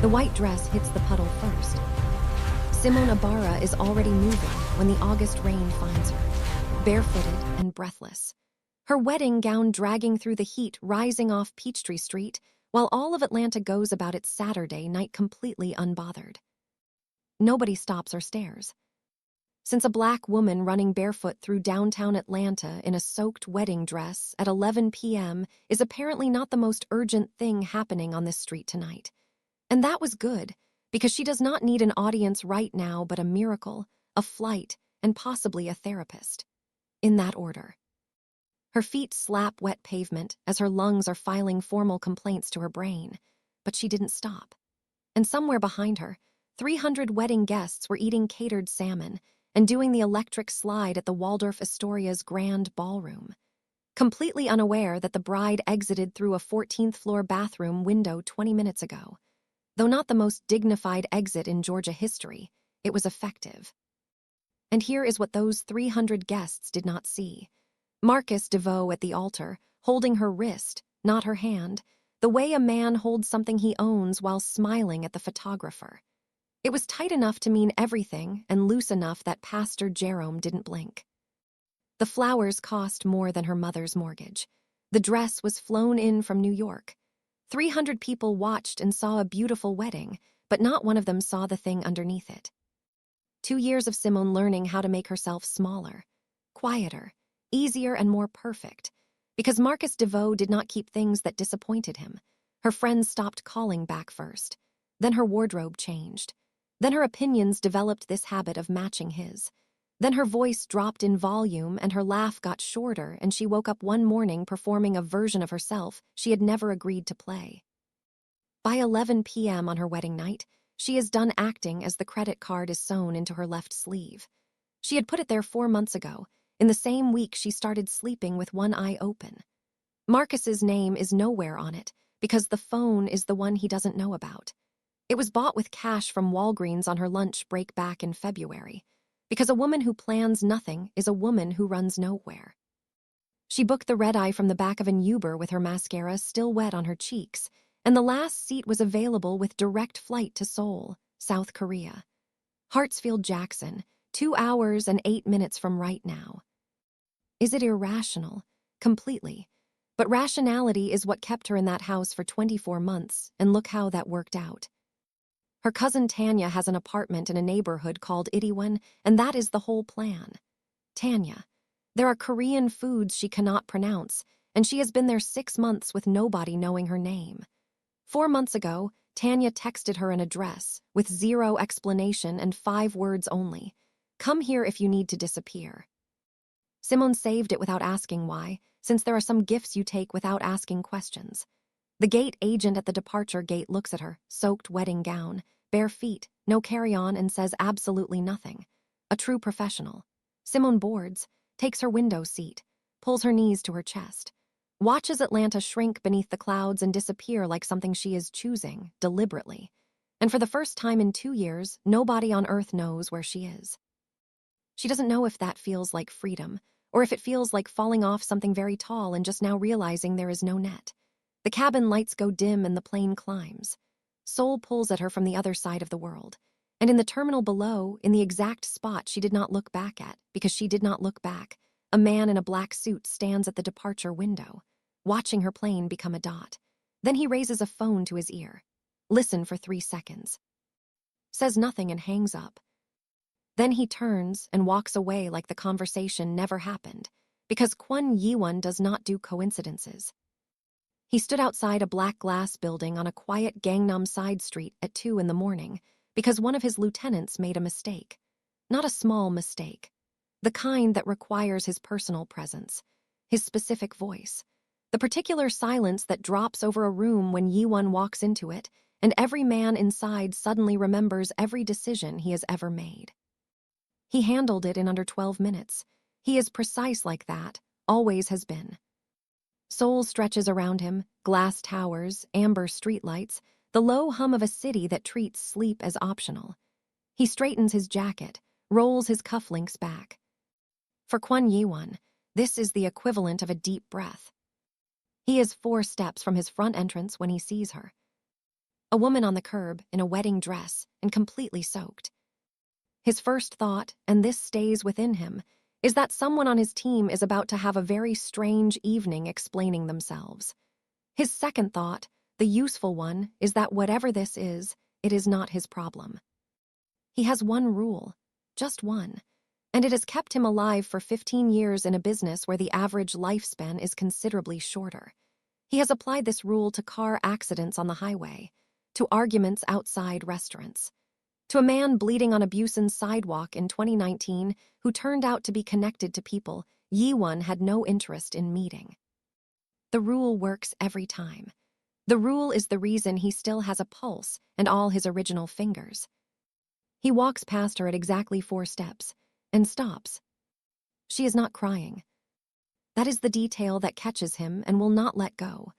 The white dress hits the puddle first. Simone Ibarra is already moving when the August rain finds her, barefooted and breathless. Her wedding gown dragging through the heat rising off Peachtree Street, while all of Atlanta goes about its Saturday night completely unbothered. Nobody stops or stares. Since a black woman running barefoot through downtown Atlanta in a soaked wedding dress at 11 p.m. is apparently not the most urgent thing happening on this street tonight. And that was good, because she does not need an audience right now but a miracle, a flight, and possibly a therapist. In that order. Her feet slap wet pavement as her lungs are filing formal complaints to her brain, but she didn't stop. And somewhere behind her, 300 wedding guests were eating catered salmon and doing the electric slide at the Waldorf Astoria's grand ballroom, completely unaware that the bride exited through a 14th-floor bathroom window 20 minutes ago. Though not the most dignified exit in Georgia history, it was effective. And here is what those 300 guests did not see. Marcus DeVoe at the altar, holding her wrist, not her hand, the way a man holds something he owns while smiling at the photographer. It was tight enough to mean everything and loose enough that Pastor Jerome didn't blink. The flowers cost more than her mother's mortgage. The dress was flown in from New York. 300 people watched and saw a beautiful wedding, but not one of them saw the thing underneath it. 2 years of Simone learning how to make herself smaller, quieter, easier and more perfect, because Marcus DeVoe did not keep things that disappointed him. Her friends stopped calling back first. Then her wardrobe changed. Then her opinions developed this habit of matching his. Then her voice dropped in volume and her laugh got shorter, and she woke up one morning performing a version of herself she had never agreed to play. By 11 p.m. on her wedding night, she is done acting as the credit card is sewn into her left sleeve. She had put it there 4 months ago, in the same week she started sleeping with one eye open. Marcus's name is nowhere on it, because the phone is the one he doesn't know about. It was bought with cash from Walgreens on her lunch break back in February, because a woman who plans nothing is a woman who runs nowhere. She booked the red eye from the back of an Uber with her mascara still wet on her cheeks, and the last seat was available with direct flight to Seoul, South Korea. Hartsfield-Jackson, 2 hours and 8 minutes from right now. Is it irrational? Completely. But rationality is what kept her in that house for 24 months, and look how that worked out. Her cousin Tanya has an apartment in a neighborhood called Itaewon, and that is the whole plan. Tanya. There are Korean foods she cannot pronounce, and she has been there 6 months with nobody knowing her name. 4 months ago, Tanya texted her an address, with 0 explanation and 5 words only. Come here if you need to disappear. Simone saved it without asking why, since there are some gifts you take without asking questions. The gate agent at the departure gate looks at her, soaked wedding gown, bare feet, no carry-on, and says absolutely nothing. A true professional. Simone boards, takes her window seat, pulls her knees to her chest, watches Atlanta shrink beneath the clouds and disappear like something she is choosing, deliberately. And for the first time in 2 years, nobody on earth knows where she is. She doesn't know if that feels like freedom, or if it feels like falling off something very tall and just now realizing there is no net. The cabin lights go dim and the plane climbs. Seoul pulls at her from the other side of the world. And in the terminal below, in the exact spot she did not look back at, because she did not look back, a man in a black suit stands at the departure window, watching her plane become a dot. Then he raises a phone to his ear. Listen for 3 seconds. Says nothing and hangs up. Then he turns and walks away like the conversation never happened, because Kwon Yi-won does not do coincidences. He stood outside a black glass building on a quiet Gangnam side street at 2 in the morning because one of his lieutenants made a mistake. Not a small mistake. The kind that requires his personal presence, his specific voice, the particular silence that drops over a room when Yi-won walks into it, and every man inside suddenly remembers every decision he has ever made. He handled it in under 12 minutes. He is precise like that, always has been. Seoul stretches around him, glass towers, amber streetlights, the low hum of a city that treats sleep as optional. He straightens his jacket, rolls his cufflinks back. For Kwon Yi-won, this is the equivalent of a deep breath. He is 4 steps from his front entrance when he sees her. A woman on the curb in a wedding dress and completely soaked. His first thought, and this stays within him, is that someone on his team is about to have a very strange evening explaining themselves. His second thought, the useful one, is that whatever this is, it is not his problem. He has one rule, just one, and it has kept him alive for 15 years in a business where the average lifespan is considerably shorter. He has applied this rule to car accidents on the highway, to arguments outside restaurants, to a man bleeding on a Busan sidewalk in 2019 who turned out to be connected to people Yi-won had no interest in meeting. The rule works every time. The rule is the reason he still has a pulse and all his original fingers. He walks past her at exactly 4 steps and stops. She is not crying. That is the detail that catches him and will not let go.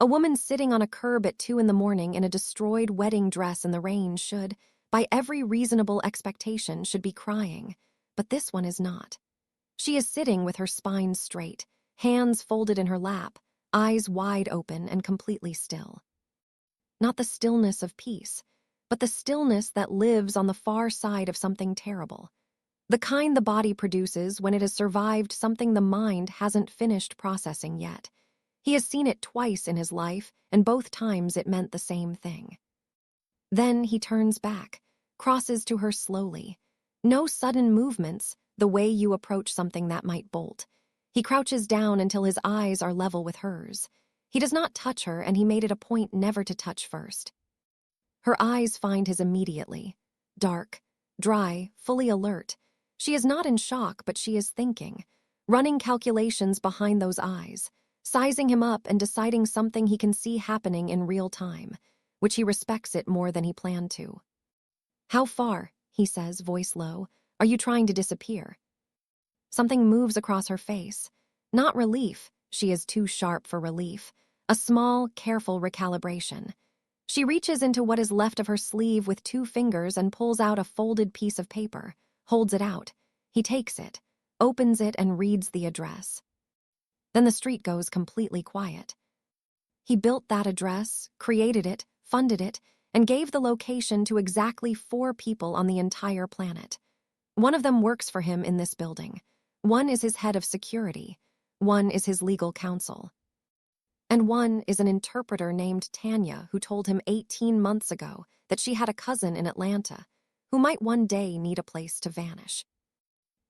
A woman sitting on a curb at 2 a.m. in a destroyed wedding dress in the rain should, by every reasonable expectation, should be crying, but this one is not. She is sitting with her spine straight, hands folded in her lap, eyes wide open and completely still. Not the stillness of peace, but the stillness that lives on the far side of something terrible. The kind the body produces when it has survived something the mind hasn't finished processing yet. He has seen it twice in his life, and both times it meant the same thing. Then he turns back, crosses to her slowly. No sudden movements, the way you approach something that might bolt. He crouches down until his eyes are level with hers. He does not touch her, and he made it a point never to touch first. Her eyes find his immediately. Dark, dry, fully alert. She is not in shock, but she is thinking, running calculations behind those eyes, sizing him up and deciding something he can see happening in real time, which he respects it more than he planned to. "How far," he says, voice low, "are you trying to disappear?" Something moves across her face. Not relief, she is too sharp for relief. A small, careful recalibration. She reaches into what is left of her sleeve with 2 fingers and pulls out a folded piece of paper, holds it out. He takes it, opens it, and reads the address. Then the street goes completely quiet. He built that address, created it, funded it, and gave the location to exactly 4 people on the entire planet. One of them works for him in this building. One is his head of security. One is his legal counsel. And one is an interpreter named Tanya who told him 18 months ago that she had a cousin in Atlanta who might one day need a place to vanish.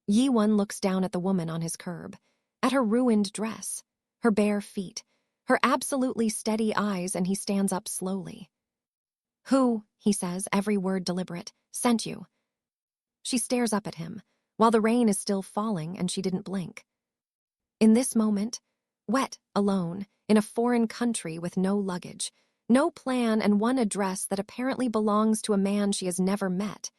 Yi-won looks down at the woman on his curb, at her ruined dress, her bare feet, her absolutely steady eyes, and he stands up slowly. "Who," he says, every word deliberate, "sent you?" She stares up at him, while the rain is still falling and she didn't blink. In this moment, wet, alone, in a foreign country with no luggage, no plan, and one address that apparently belongs to a man she has never met,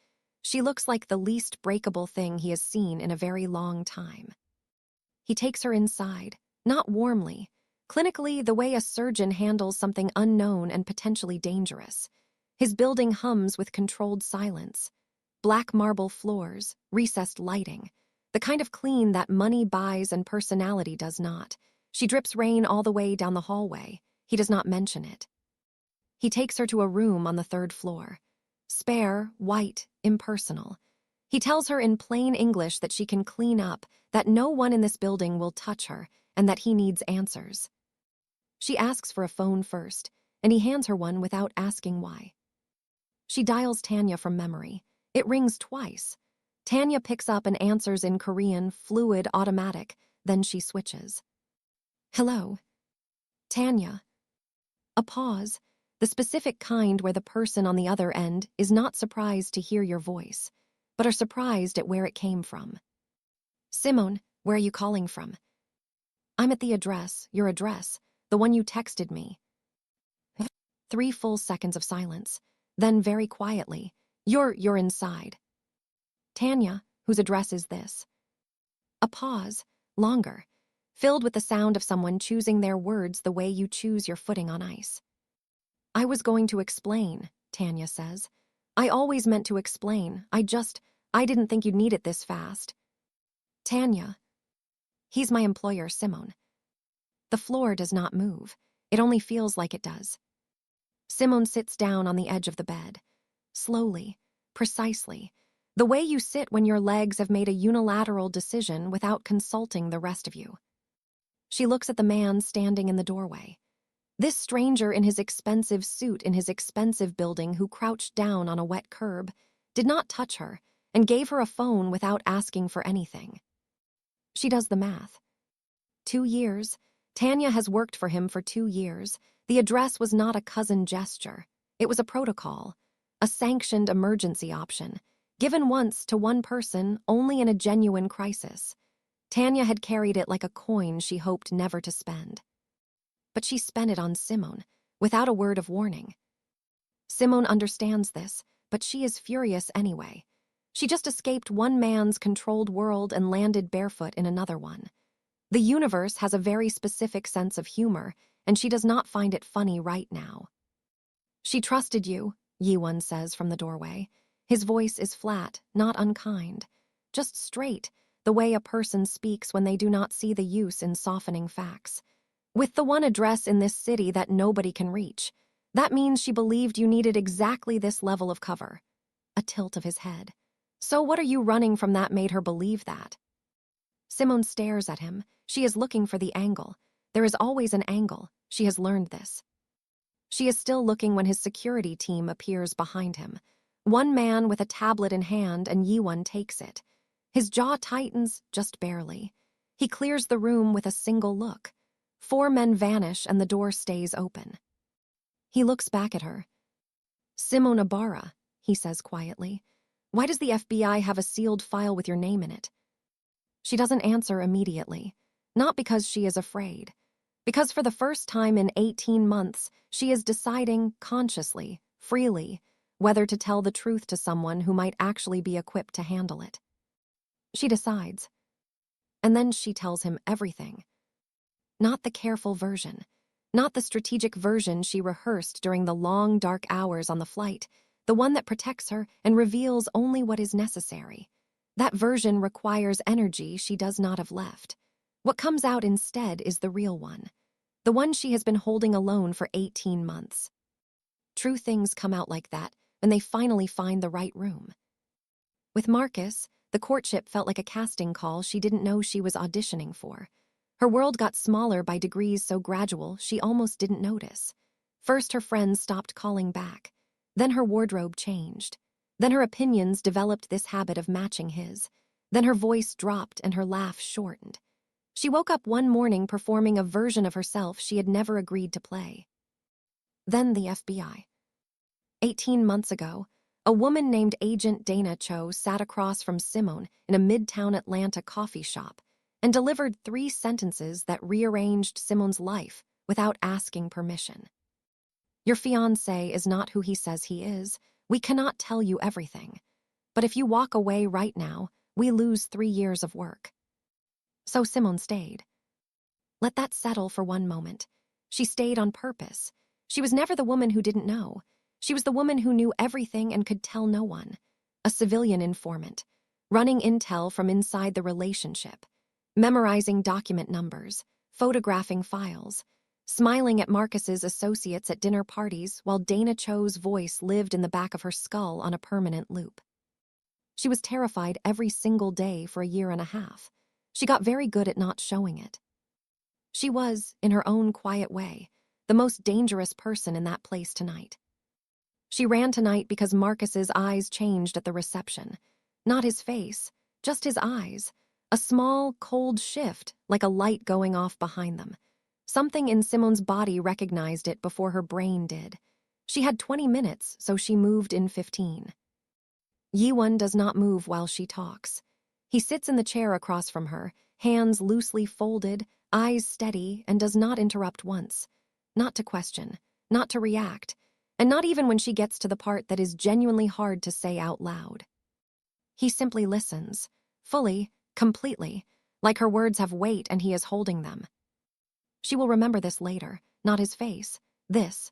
she looks like the least breakable thing he has seen in a very long time. He takes her inside, not warmly, clinically the way a surgeon handles something unknown and potentially dangerous. His building hums with controlled silence. Black marble floors, recessed lighting, the kind of clean that money buys and personality does not. She drips rain all the way down the hallway. He does not mention it. He takes her to a room on the 3rd floor. Spare, white, impersonal. He tells her in plain English that she can clean up, that no one in this building will touch her, and that he needs answers. She asks for a phone first, and he hands her one without asking why. She dials Tanya from memory. It rings twice. Tanya picks up and answers in Korean, fluid, automatic, then she switches. "Hello." "Tanya." A pause, the specific kind where the person on the other end is not surprised to hear your voice, but are surprised at where it came from. "Simone, where are you calling from?" "I'm at the address, your address, the one you texted me." 3 full seconds of silence, then very quietly, You're inside." "Tanya, whose address is this?" A pause, longer, filled with the sound of someone choosing their words the way you choose your footing on ice. "I was going to explain," Tanya says. "I always meant to explain. I didn't think you'd need it this fast." "Tanya." "He's my employer, Simone." The floor does not move. It only feels like it does. Simone sits down on the edge of the bed. Slowly, precisely, the way you sit when your legs have made a unilateral decision without consulting the rest of you. She looks at the man standing in the doorway. This stranger in his expensive suit in his expensive building who crouched down on a wet curb did not touch her and gave her a phone without asking for anything. She does the math. 2 years. Tanya has worked for him for 2 years. The address was not a cousin gesture. It was a protocol, a sanctioned emergency option, given once to one person only in a genuine crisis. Tanya had carried it like a coin she hoped never to spend. But she spent it on Simone, without a word of warning. Simone understands this, but she is furious anyway. She just escaped one man's controlled world and landed barefoot in another one. The universe has a very specific sense of humor, and she does not find it funny right now. She trusted you, Yiwon says from the doorway. His voice is flat, not unkind, just straight, the way a person speaks when they do not see the use in softening facts. With the one address in this city that nobody can reach, that means she believed you needed exactly this level of cover. A tilt of his head. So what are you running from that made her believe that? Simone stares at him. She is looking for the angle. There is always an angle. She has learned this. She is still looking when his security team appears behind him. One man with a tablet in hand and Yiwon takes it. His jaw tightens just barely. He clears the room with a single look. 4 men vanish and the door stays open. He looks back at her. Simone Ibarra, he says quietly. Why does the FBI have a sealed file with your name in it? She doesn't answer immediately. Not because she is afraid. Because for the first time in 18 months, she is deciding consciously, freely, whether to tell the truth to someone who might actually be equipped to handle it. She decides. And then she tells him everything. Not the careful version. Not the strategic version she rehearsed during the long, dark hours on the flight, the one that protects her and reveals only what is necessary. That version requires energy she does not have left. What comes out instead is the real one. The one she has been holding alone for 18 months. True things come out like that when they finally find the right room. With Marcus, the courtship felt like a casting call she didn't know she was auditioning for. Her world got smaller by degrees so gradual she almost didn't notice. First, her friends stopped calling back. Then her wardrobe changed. Then her opinions developed this habit of matching his. Then her voice dropped and her laugh shortened. She woke up one morning performing a version of herself she had never agreed to play. Then the FBI. 18 months ago, a woman named Agent Dana Cho sat across from Simone in a midtown Atlanta coffee shop and delivered 3 sentences that rearranged Simone's life without asking permission. Your fiancé is not who he says he is. We cannot tell you everything. But if you walk away right now, we lose 3 years of work. So Simone stayed. Let that settle for one moment. She stayed on purpose. She was never the woman who didn't know. She was the woman who knew everything and could tell no one. A civilian informant, running intel from inside the relationship, memorizing document numbers, photographing files, smiling at Marcus's associates at dinner parties while Dana Cho's voice lived in the back of her skull on a permanent loop. She was terrified every single day for a year and a half. She got very good at not showing it. She was, in her own quiet way, the most dangerous person in that place tonight. She ran tonight because Marcus's eyes changed at the reception. Not his face, just his eyes. A small, cold shift, like a light going off behind them. Something in Simone's body recognized it before her brain did. She had 20 minutes, so she moved in 15. Yiwon does not move while she talks. He sits in the chair across from her, hands loosely folded, eyes steady, and does not interrupt once. Not to question, not to react, and not even when she gets to the part that is genuinely hard to say out loud. He simply listens, fully, completely, like her words have weight and he is holding them. She will remember this later, not his face, this.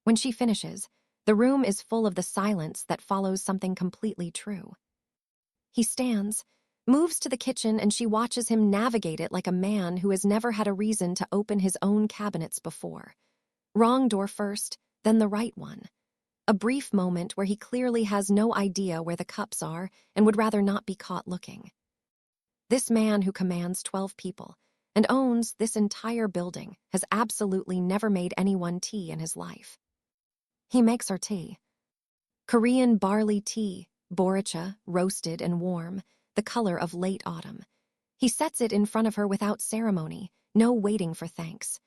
When she finishes, the room is full of the silence that follows something completely true. He stands, moves to the kitchen, and she watches him navigate it like a man who has never had a reason to open his own cabinets before. Wrong door first, then the right one. A brief moment where he clearly has no idea where the cups are and would rather not be caught looking. This man who commands 12 people and owns this entire building has absolutely never made anyone tea in his life. He makes her tea. Korean barley tea, boricha, roasted and warm, the color of late autumn. He sets it in front of her without ceremony, no waiting for thanks.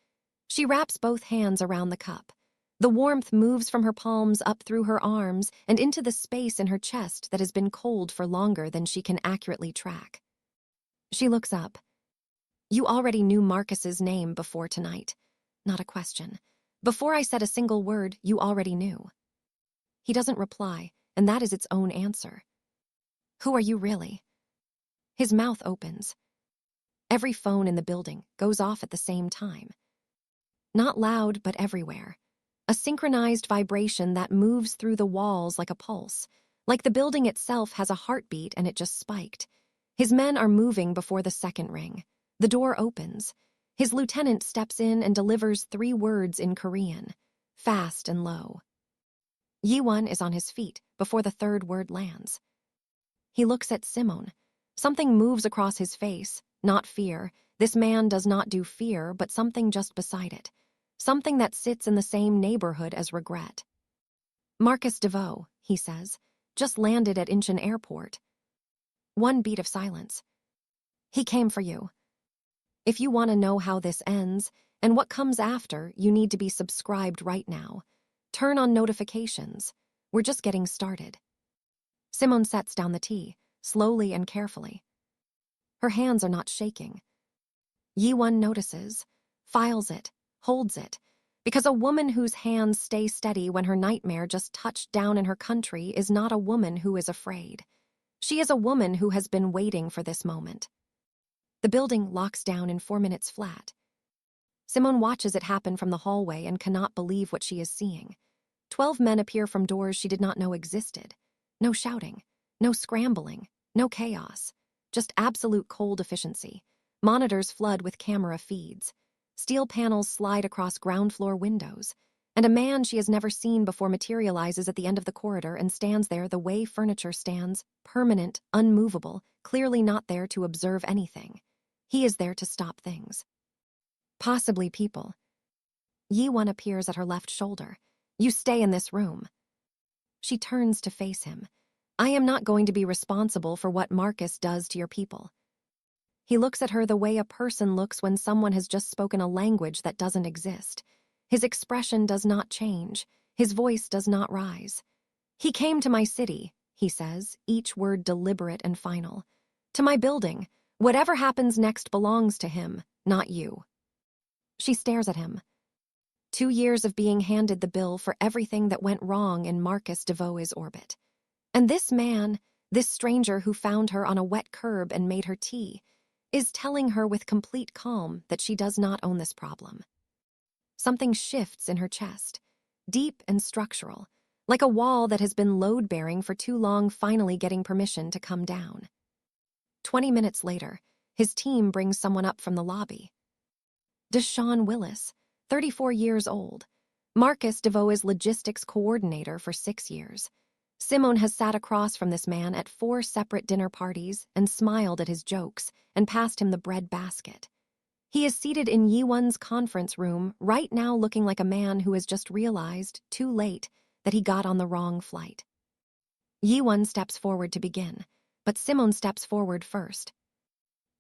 She wraps both hands around the cup. The warmth moves from her palms up through her arms and into the space in her chest that has been cold for longer than she can accurately track. She looks up. You already knew Marcus's name before tonight. Not a question. Before I said a single word, you already knew. He doesn't reply, and that is its own answer. Who are you really? His mouth opens. Every phone in the building goes off at the same time. Not loud, but everywhere. A synchronized vibration that moves through the walls like a pulse, like the building itself has a heartbeat and it just spiked. His men are moving before the second ring. The door opens. His lieutenant steps in and delivers 3 words in Korean, fast and low. Yiwon is on his feet before the third word lands. He looks at Simone. Something moves across his face, not fear. This man does not do fear, but something just beside it. Something that sits in the same neighborhood as regret. Marcus DeVoe, he says, just landed at Incheon Airport. 1 beat of silence. He came for you. If you want to know how this ends and what comes after, you need to be subscribed right now. Turn on notifications. We're just getting started. Simone sets down the tea, slowly and carefully. Her hands are not shaking. Yiwon notices, files it, holds it, because a woman whose hands stay steady when her nightmare just touched down in her country is not a woman who is afraid. She is a woman who has been waiting for this moment. The building locks down in 4 minutes flat. Simone watches it happen from the hallway and cannot believe what she is seeing. 12 men appear from doors she did not know existed. No shouting, no scrambling, no chaos. Just absolute cold efficiency. Monitors flood with camera feeds. Steel panels slide across ground floor windows. And a man she has never seen before materializes at the end of the corridor and stands there the way furniture stands, permanent, unmovable, clearly not there to observe anything. He is there to stop things. Possibly people. Yiwon appears at her left shoulder. You stay in this room. She turns to face him. I am not going to be responsible for what Marcus does to your people. He looks at her the way a person looks when someone has just spoken a language that doesn't exist. His expression does not change. His voice does not rise. He came to my city, he says, each word deliberate and final. To my building. Whatever happens next belongs to him, not you. She stares at him. 2 years of being handed the bill for everything that went wrong in Marcus DeVoe's orbit. And this man, this stranger who found her on a wet curb and made her tea, is telling her with complete calm that she does not own this problem. Something shifts in her chest, deep and structural, like a wall that has been load-bearing for too long finally getting permission to come down. 20 minutes later, his team brings someone up from the lobby. Deshaun Willis, 34 years old. Marcus DeVoe's logistics coordinator for 6 years. Simone has sat across from this man at 4 separate dinner parties and smiled at his jokes and passed him the bread basket. He is seated in Yiwon's conference room right now looking like a man who has just realized, too late, that he got on the wrong flight. Yiwon steps forward to begin, but Simone steps forward first.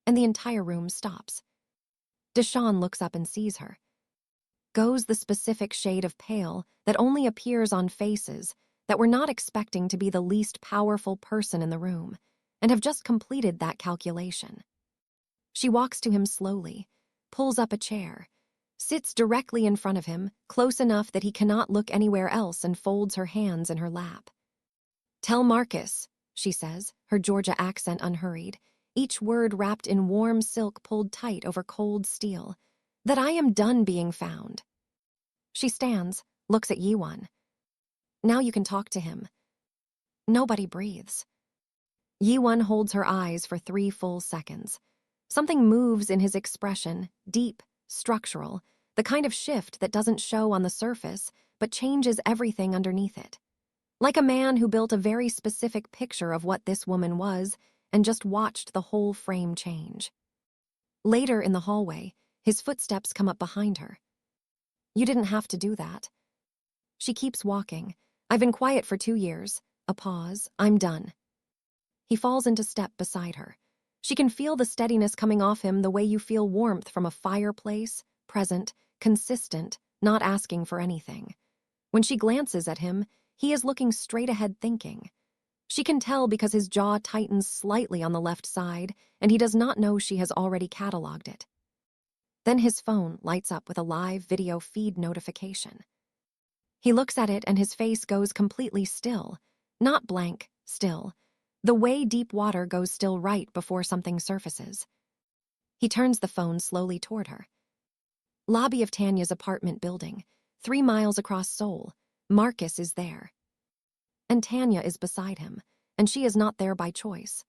And the entire room stops. Deshaun looks up and sees her. Goes the specific shade of pale that only appears on faces that were not expecting to be the least powerful person in the room, and have just completed that calculation. She walks to him slowly, pulls up a chair, sits directly in front of him, close enough that he cannot look anywhere else, and folds her hands in her lap. Tell Marcus, she says, her Georgia accent unhurried, each word wrapped in warm silk pulled tight over cold steel, that I am done being found. She stands, looks at Yiwon. Now you can talk to him. Nobody breathes. Yiwon holds her eyes for 3 full seconds. Something moves in his expression, deep, structural, the kind of shift that doesn't show on the surface, but changes everything underneath it. Like a man who built a very specific picture of what this woman was and just watched the whole frame change. Later in the hallway, his footsteps come up behind her. "You didn't have to do that." She keeps walking. "I've been quiet for 2 years." A pause. "I'm done." He falls into step beside her. She can feel the steadiness coming off him the way you feel warmth from a fireplace, present, consistent, not asking for anything. When she glances at him, he is looking straight ahead thinking. She can tell because his jaw tightens slightly on the left side, and he does not know she has already catalogued it. Then his phone lights up with a live video feed notification. He looks at it and his face goes completely still. Not blank, still. The way deep water goes still right before something surfaces. He turns the phone slowly toward her. Lobby of Tanya's apartment building, 3 miles across Seoul. Marcus is there. And Tanya is beside him, and she is not there by choice.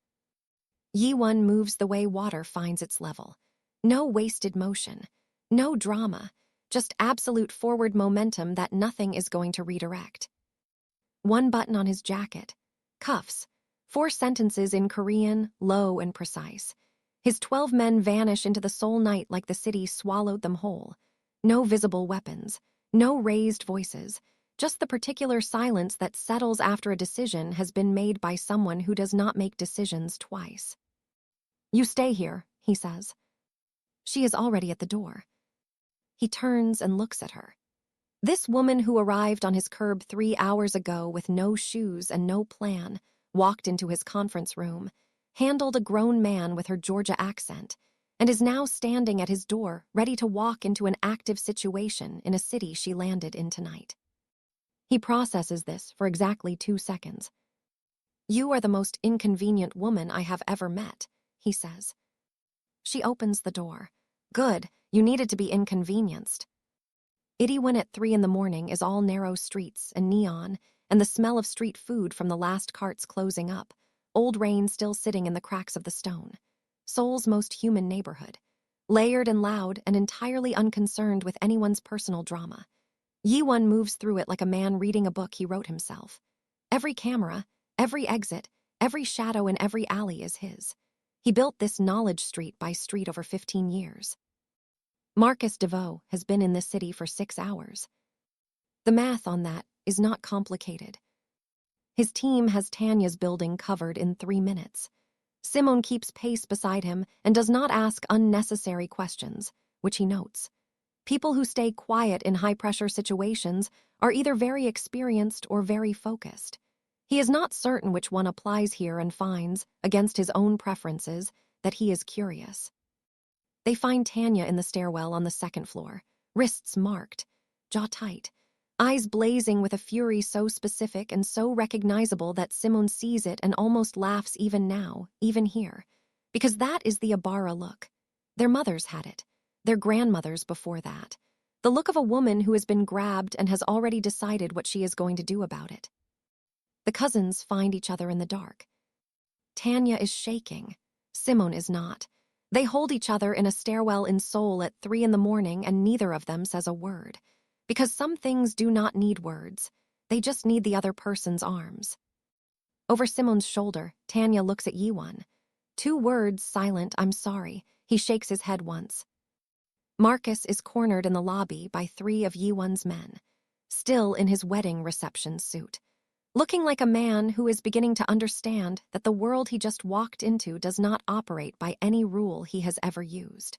Yi-won moves the way water finds its level. No wasted motion, no drama, just absolute forward momentum that nothing is going to redirect. One button on his jacket, cuffs, 4 sentences in Korean, low and precise. His 12 men vanish into the Seoul night like the city swallowed them whole. No visible weapons, no raised voices, just the particular silence that settles after a decision has been made by someone who does not make decisions twice. "You stay here," he says. She is already at the door. He turns and looks at her. This woman who arrived on his curb 3 hours ago with no shoes and no plan, walked into his conference room, handled a grown man with her Georgia accent, and is now standing at his door, ready to walk into an active situation in a city she landed in tonight. He processes this for exactly 2 seconds. "You are the most inconvenient woman I have ever met," he says. She opens the door. "Good, you needed to be inconvenienced." Itaewon at 3 in the morning is all narrow streets and neon, and the smell of street food from the last carts closing up, old rain still sitting in the cracks of the stone. Seoul's most human neighborhood. Layered and loud and entirely unconcerned with anyone's personal drama. Yi-won moves through it like a man reading a book he wrote himself. Every camera, every exit, every shadow in every alley is his. He built this knowledge street by street over 15 years. Marcus DeVoe has been in this city for 6 hours. The math on that is not complicated. His team has Tanya's building covered in 3 minutes. Simone keeps pace beside him and does not ask unnecessary questions, which he notes. People who stay quiet in high-pressure situations are either very experienced or very focused. He is not certain which one applies here and finds, against his own preferences, that he is curious. They find Tanya in the stairwell on the 2nd floor, wrists marked, jaw tight, eyes blazing with a fury so specific and so recognizable that Simone sees it and almost laughs even now, even here, because that is the Ibarra look. Their mothers had it, their grandmothers before that, the look of a woman who has been grabbed and has already decided what she is going to do about it. The cousins find each other in the dark. Tanya is shaking. Simone is not. They hold each other in a stairwell in Seoul at 3 in the morning and neither of them says a word. Because some things do not need words. They just need the other person's arms. Over Simone's shoulder, Tanya looks at Yi-won. 2 words, silent, "I'm sorry." He shakes his head once. Marcus is cornered in the lobby by 3 of Yi-won's men, still in his wedding reception suit. Looking like a man who is beginning to understand that the world he just walked into does not operate by any rule he has ever used.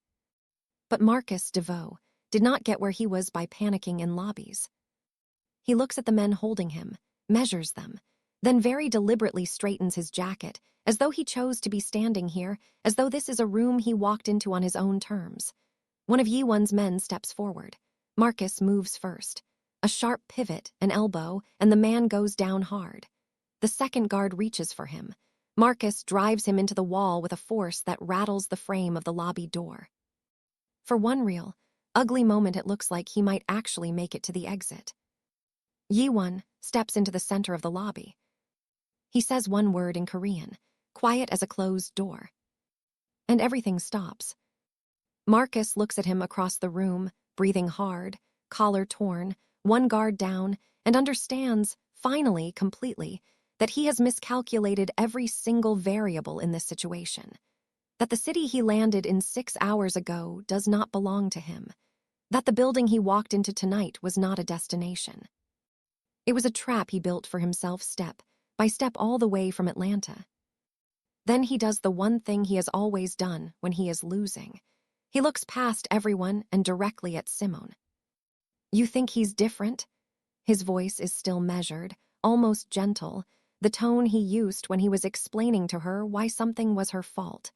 But Marcus DeVoe did not get where he was by panicking in lobbies. He looks at the men holding him, measures them, then very deliberately straightens his jacket, as though he chose to be standing here, as though this is a room he walked into on his own terms. One of Yi-won's men steps forward. Marcus moves first. A sharp pivot, an elbow, and the man goes down hard. The second guard reaches for him. Marcus drives him into the wall with a force that rattles the frame of the lobby door. For one real, ugly moment it looks like he might actually make it to the exit. Yi-won steps into the center of the lobby. He says one word in Korean, quiet as a closed door. And everything stops. Marcus looks at him across the room, breathing hard, collar torn, one guard down, and understands, finally, completely, that he has miscalculated every single variable in this situation. That the city he landed in 6 hours ago does not belong to him. That the building he walked into tonight was not a destination. It was a trap he built for himself step by step all the way from Atlanta. Then he does the one thing he has always done when he is losing. He looks past everyone and directly at Simone. You think he's different? His voice is still measured, almost gentle, the tone he used when he was explaining to her why something was her fault.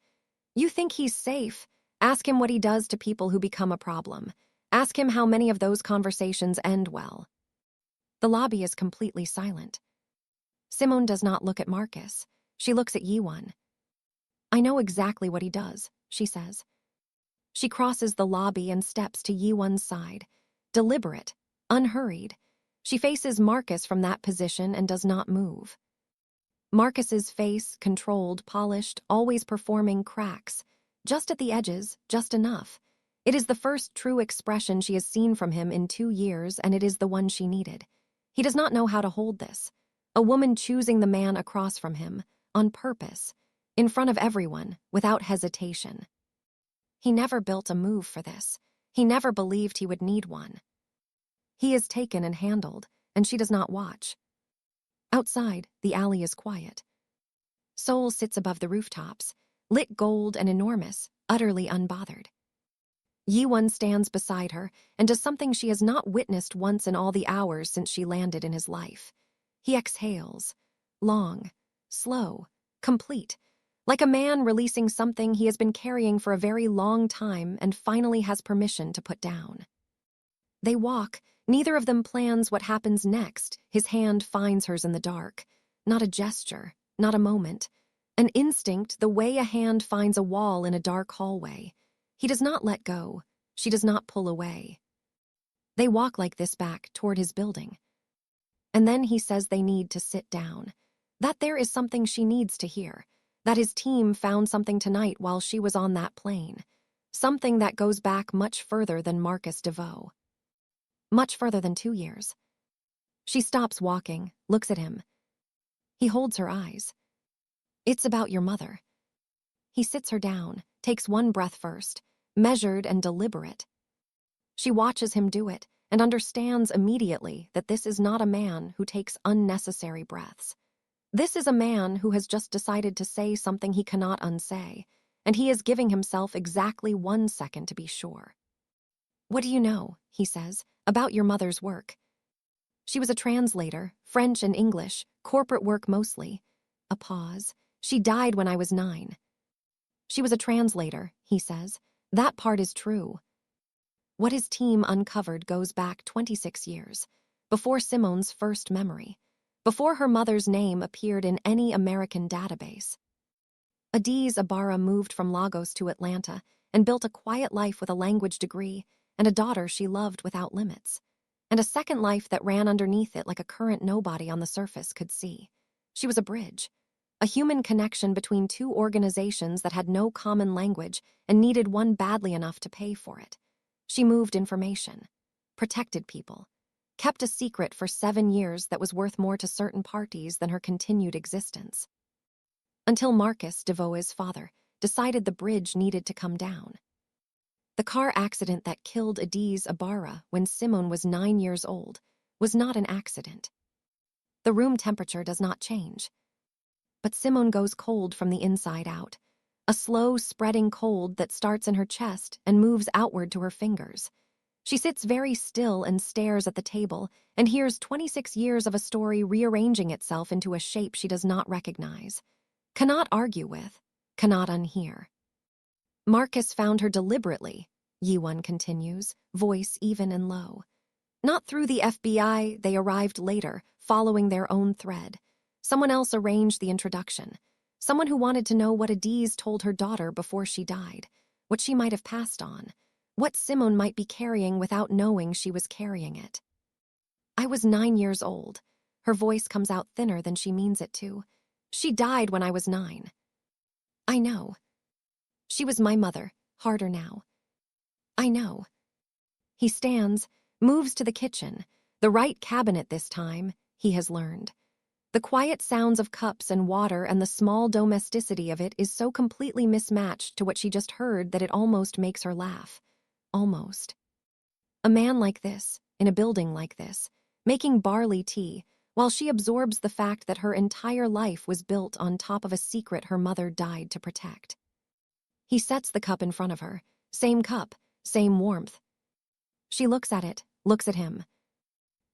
You think he's safe? Ask him what he does to people who become a problem. Ask him how many of those conversations end well. The lobby is completely silent. Simone does not look at Marcus. She looks at Yiwon. I know exactly what he does, she says. She crosses the lobby and steps to Yiwon's side. Deliberate, unhurried. She faces Marcus from that position and does not move. Marcus's face, controlled, polished, always performing, cracks. Just at the edges, just enough. It is the first true expression she has seen from him in 2 years, and it is the one she needed. He does not know how to hold this. A woman choosing the man across from him, on purpose, in front of everyone, without hesitation. He never built a move for this. He never believed he would need one. He is taken and handled, and she does not watch. Outside, the alley is quiet. Seoul sits above the rooftops, lit gold and enormous, utterly unbothered. Yiwon stands beside her and does something she has not witnessed once in all the hours since she landed in his life. He exhales, long, slow, complete, like a man releasing something he has been carrying for a very long time and finally has permission to put down. They walk, neither of them plans what happens next. His hand finds hers in the dark. Not a gesture, not a moment. An instinct, the way a hand finds a wall in a dark hallway. He does not let go. She does not pull away. They walk like this back toward his building. And then he says they need to sit down. That there is something she needs to hear. That his team found something tonight while she was on that plane. Something that goes back much further than Marcus DeVoe. Much further than 2 years. She stops walking, looks at him. He holds her eyes. It's about your mother. He sits her down, takes one breath first, measured and deliberate. She watches him do it and understands immediately that this is not a man who takes unnecessary breaths. This is a man who has just decided to say something he cannot unsay, and he is giving himself exactly 1 second to be sure. What do you know, he says, about your mother's work? She was a translator, French and English, corporate work mostly. A pause. She died when I was 9. She was a translator, he says. That part is true. What his team uncovered goes back 26 years, before Simone's first memory, before her mother's name appeared in any American database. Adiz Ibarra moved from Lagos to Atlanta and built a quiet life with a language degree and a daughter she loved without limits, and a second life that ran underneath it like a current nobody on the surface could see. She was a bridge, a human connection between 2 organizations that had no common language and needed one badly enough to pay for it. She moved information, protected people, kept a secret for 7 years that was worth more to certain parties than her continued existence. Until Marcus DeVoe's father decided the bridge needed to come down. The car accident that killed Adiz Ibarra when Simone was 9 years old was not an accident. The room temperature does not change. But Simone goes cold from the inside out, a slow, spreading cold that starts in her chest and moves outward to her fingers. She sits very still and stares at the table and hears 26 years of a story rearranging itself into a shape she does not recognize, cannot argue with, cannot unhear. Marcus found her deliberately, Yiwon continues, voice even and low. Not through the FBI, they arrived later, following their own thread. Someone else arranged the introduction. Someone who wanted to know what Adiz told her daughter before she died, what she might have passed on, what Simone might be carrying without knowing she was carrying it. I was 9 years old. Her voice comes out thinner than she means it to. She died when I was 9. I know. She was my mother, harder now. I know. He stands, moves to the kitchen, The right cabinet this time, he has learned. The quiet sounds of cups and water and the small domesticity of it is so completely mismatched to what she just heard that it almost makes her laugh. Almost. A man like this, in a building like this, making barley tea, while she absorbs the fact that her entire life was built on top of a secret her mother died to protect. He sets the cup in front of her. Same cup, same warmth. She looks at it, looks at him.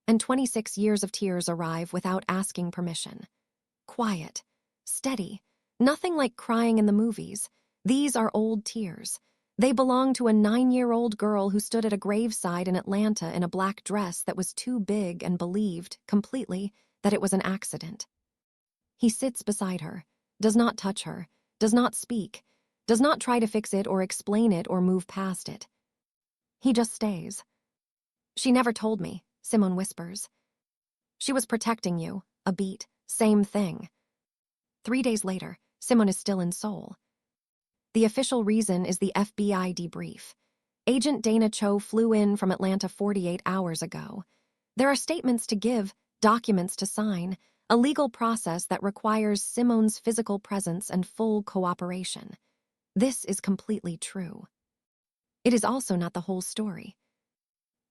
And 26 years of tears arrive without asking permission. Quiet, steady, nothing like crying in the movies. These are old tears. They belong to a 9-year-old girl who stood at a graveside in Atlanta in a black dress that was too big and believed, completely, that it was an accident. He sits beside her, does not touch her, does not speak, does not try to fix it or explain it or move past it. He just stays. She never told me, Simone whispers. She was protecting you, a beat, same thing. 3 days later, Simone is still in Seoul. The official reason is the FBI debrief. Agent Dana Cho flew in from Atlanta 48 hours ago. There are statements to give, documents to sign, a legal process that requires Simone's physical presence and full cooperation. This is completely true. It is also not the whole story.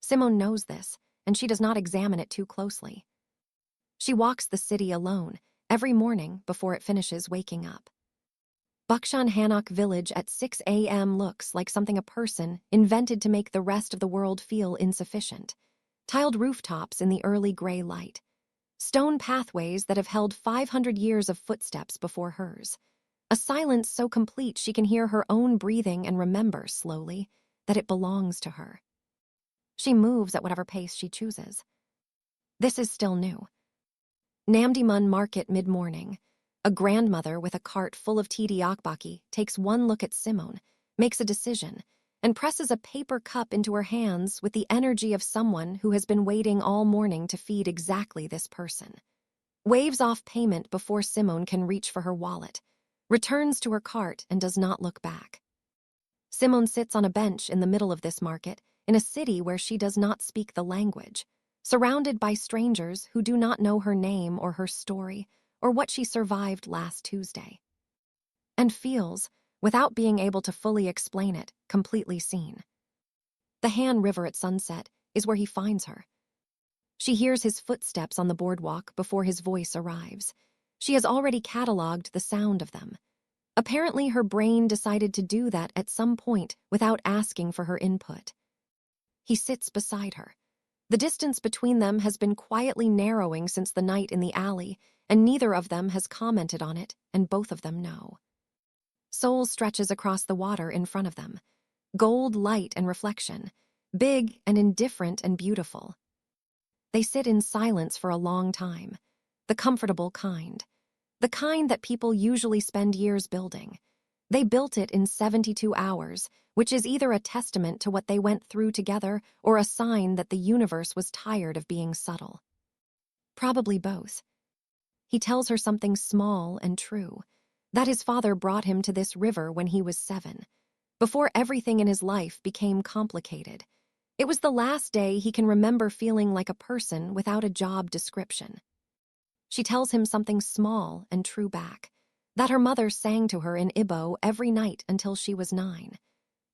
Simone knows this, and she does not examine it too closely. She walks the city alone, every morning before it finishes waking up. Bukshan Hanok village at 6 a.m. looks like something a person invented to make the rest of the world feel insufficient. Tiled rooftops in the early gray light. Stone pathways that have held 500 years of footsteps before hers. A silence so complete she can hear her own breathing and remember, slowly, that it belongs to her. She moves at whatever pace she chooses. This is still new. Namdaemun market mid-morning. A grandmother with a cart full of tteokbokki takes one look at Simone, makes a decision, and presses a paper cup into her hands with the energy of someone who has been waiting all morning to feed exactly this person. Waves off payment before Simone can reach for her wallet, returns to her cart and does not look back. Simone sits on a bench in the middle of this market, in a city where she does not speak the language, surrounded by strangers who do not know her name or her story or what she survived last Tuesday. And feels, without being able to fully explain it, completely seen. The Han River at sunset is where he finds her. She hears his footsteps on the boardwalk before his voice arrives. She has already cataloged the sound of them. Apparently, her brain decided to do that at some point without asking for her input. He sits beside her. The distance between them has been quietly narrowing since the night in the alley, and neither of them has commented on it, and both of them know. Seoul stretches across the water in front of them. Gold light and reflection, big and indifferent and beautiful. They sit in silence for a long time, the comfortable kind. The kind that people usually spend years building. They built it in 72 hours, which is either a testament to what they went through together or a sign that the universe was tired of being subtle. Probably both. He tells her something small and true, that his father brought him to this river when he was 7, before everything in his life became complicated. It was the last day he can remember feeling like a person without a job description. She tells him something small and true back, that her mother sang to her in Igbo every night until she was 9,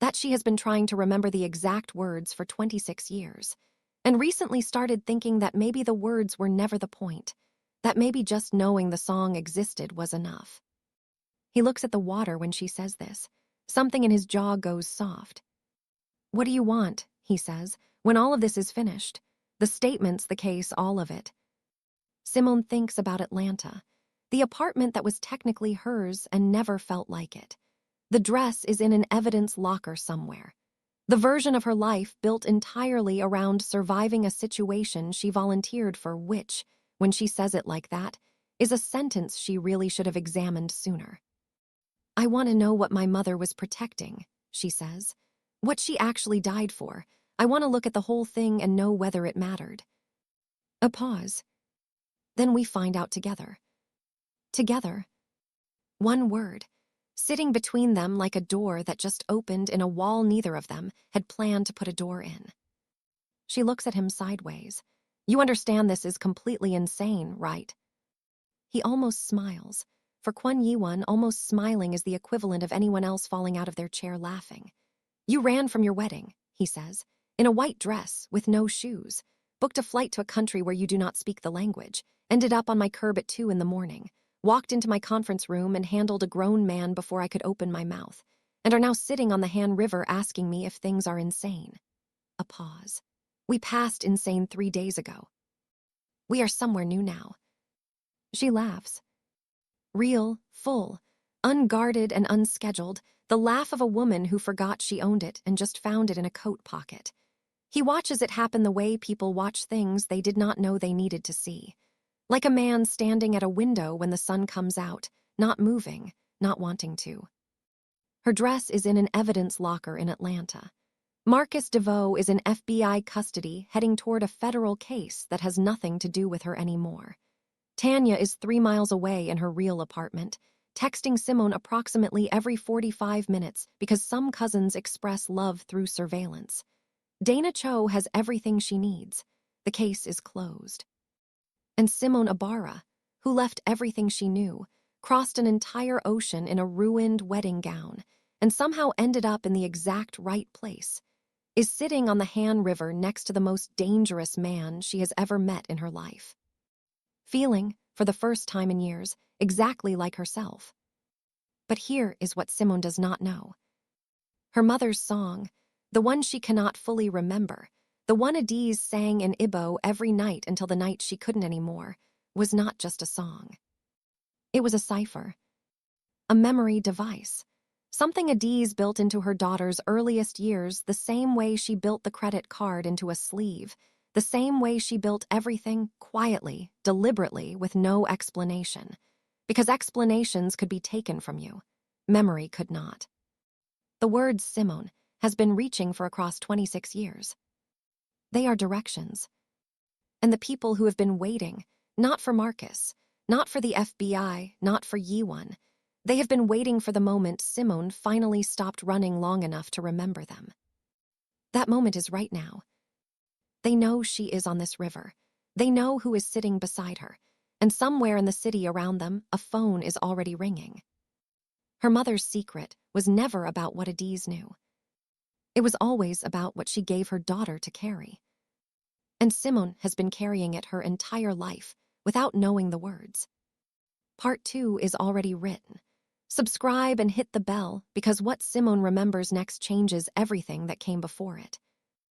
that she has been trying to remember the exact words for 26 years, and recently started thinking that maybe the words were never the point, that maybe just knowing the song existed was enough. He looks at the water when she says this. Something in his jaw goes soft. "What do you want?" he says, "when all of this is finished? The statement's the case, all of it." Simone thinks about Atlanta, the apartment that was technically hers and never felt like it. The dress is in an evidence locker somewhere. The version of her life built entirely around surviving a situation she volunteered for, which, when she says it like that, is a sentence she really should have examined sooner. "I want to know what my mother was protecting," she says. "What she actually died for. I want to look at the whole thing and know whether it mattered." A pause. Then we find out together. Together. One word, sitting between them like a door that just opened in a wall neither of them had planned to put a door in. She looks at him sideways, You understand this is completely insane, right? He almost smiles. For Kwon Yi-won, almost smiling is the equivalent of anyone else falling out of their chair laughing. You ran from your wedding, he says, in a white dress, with no shoes, booked a flight to a country where you do not speak the language, ended up on my curb at 2 in the morning, walked into my conference room and handled a grown man before I could open my mouth, and are now sitting on the Han River asking me if things are insane. A pause. We passed insane 3 days ago. We are somewhere new now. She laughs. Real, full, unguarded and unscheduled, the laugh of a woman who forgot she owned it and just found it in a coat pocket. He watches it happen the way people watch things they did not know they needed to see. Like a man standing at a window when the sun comes out, not moving, not wanting to. Her dress is in an evidence locker in Atlanta. Marcus DeVoe is in FBI custody heading toward a federal case that has nothing to do with her anymore. Tanya is 3 miles away in her real apartment, texting Simone approximately every 45 minutes because some cousins express love through surveillance. Dana Cho has everything she needs. The case is closed. And Simone Ibarra, who left everything she knew, crossed an entire ocean in a ruined wedding gown, and somehow ended up in the exact right place, is sitting on the Han River next to the most dangerous man she has ever met in her life. Feeling, for the first time in years, exactly like herself. But here is what Simone does not know. Her mother's song, the one she cannot fully remember, the one Adiz sang in Igbo every night until the night she couldn't anymore, was not just a song. It was a cipher, a memory device, something Adiz built into her daughter's earliest years the same way she built the credit card into a sleeve, the same way she built everything quietly, deliberately, with no explanation. Because explanations could be taken from you. Memory could not. The word Simone has been reaching for across 26 years. They are directions. And the people who have been waiting, not for Marcus, not for the FBI, not for Yi-won, they have been waiting for the moment Simone finally stopped running long enough to remember them. That moment is right now. They know she is on this river. They know who is sitting beside her. And somewhere in the city around them, a phone is already ringing. Her mother's secret was never about what Adiz knew. It was always about what she gave her daughter to carry. And Simone has been carrying it her entire life, without knowing the words. Part 2 is already written. Subscribe and hit the bell because what Simone remembers next changes everything that came before it.